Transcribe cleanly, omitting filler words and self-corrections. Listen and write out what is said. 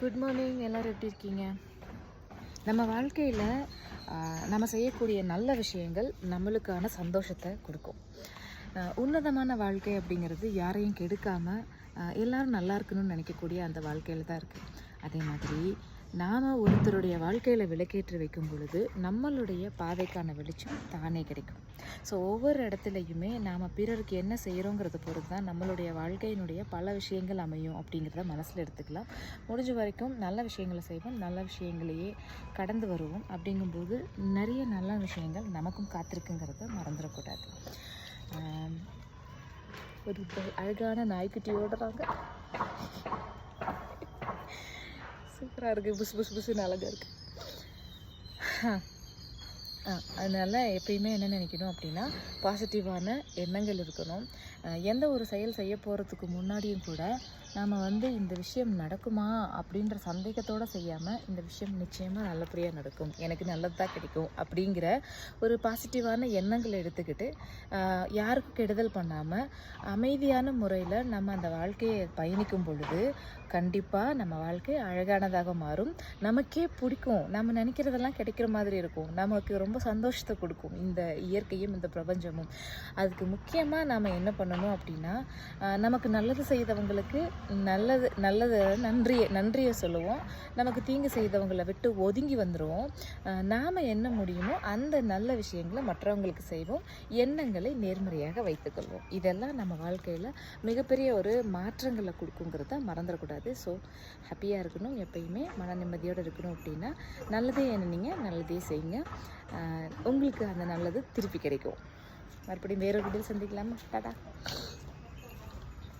Good morning. எல்லோரும் எப்படி இருக்கீங்க? நம்ம வாழ்க்கையில் நம்ம செய்யக்கூடிய நல்ல விஷயங்கள் நம்மளுக்கான சந்தோஷத்தை கொடுக்கும். உன்னதமான வாழ்க்கை அப்படிங்கிறது யாரையும் கெடுக்காமல் எல்லோரும் நல்லா இருக்கணும்னு நினைக்கக்கூடிய அந்த வாழ்க்கையில் தான் இருக்குது. அதே மாதிரி நாம் ஒருத்தருடைய வாழ்க்கையில் விளக்கேற்றி வைக்கும் பொழுது நம்மளுடைய பாதைக்கான வெளிச்சம் தானே கிடைக்கும். ஸோ ஒவ்வொரு இடத்துலையுமே நாம் பிறருக்கு என்ன செய்கிறோங்கிறத பொறுத்து தான் நம்மளுடைய வாழ்க்கையினுடைய பல விஷயங்கள் அமையும் அப்படிங்கிறத மனசில் எடுத்துக்கலாம். முடிஞ்ச வரைக்கும் நல்ல விஷயங்களை செய்வோம், நல்ல விஷயங்களையே கடந்து வருவோம். அப்படிங்கும்போது நிறைய நல்ல விஷயங்கள் நமக்கும் காத்திருக்குங்கிறத மறந்துடக்கூடாது. ஒரு அழகான நாய்க்குட்டி ஓடுறாங்க. சூப்பராக இருக்குது, புஸ் புஸ் புஸ்ன்னு அழகாக இருக்குது. அதனால் எப்பயுமே என்ன நினைக்கணும் அப்படின்னா, பாசிட்டிவான எண்ணங்கள் இருக்கணும். எந்த ஒரு செயல் செய்ய போகிறதுக்கு முன்னாடியும் கூட நாம் இந்த விஷயம் நடக்குமா அப்படின்ற சந்தேகத்தோடு செய்யாமல், இந்த விஷயம் நிச்சயமாக நல்லபடியாக நடக்கும், எனக்கு நல்லது தான் கிடைக்கும் அப்படிங்கிற ஒரு பாசிட்டிவான எண்ணங்களை எடுத்துக்கிட்டு யாருக்கும் கெடுதல் பண்ணாமல் அமைதியான முறையில் நம்ம அந்த வாழ்க்கையை பயணிக்கும் பொழுது கண்டிப்பாக நம்ம வாழ்க்கை அழகானதாக மாறும். நமக்கே பிடிக்கும், நம்ம நினைக்கிறதெல்லாம் கிடைக்கிற மாதிரி இருக்கும், நமக்கு ரொம்ப சந்தோஷத்தை கொடுக்கும் இந்த இயற்கையும் இந்த பிரபஞ்சமும். அதுக்கு முக்கியமாக நாம் என்ன பண்ணணும் அப்படின்னா, நமக்கு நல்லது செய்தவங்களுக்கு நல்லது நன்றியை சொல்லுவோம். நமக்கு தீங்கு செய்தவங்களை விட்டு ஒதுங்கி வந்துடுவோம். நாம் என்ன முடியுமோ அந்த நல்ல விஷயங்களை மற்றவங்களுக்கு செய்வோம். எண்ணங்களை நேர்மறையாக வைத்துக்கொள்வோம். இதெல்லாம் நம்ம வாழ்க்கையில் மிகப்பெரிய ஒரு மாற்றங்களை கொடுக்குங்கிறத மறந்துடக்கூடாது. ஸோ ஹாப்பியாக இருக்கணும், எப்பயுமே மன நிம்மதியோடு இருக்கணும். அப்படின்னா நல்லதே எண்ணிங்க, நல்லதே செய்யுங்க, உங்களுக்கு அந்த நல்லது திருப்பி கிடைக்கும். மறுபடியும் வேறொரு வீடியோ சந்திக்கலாமா? டாடா.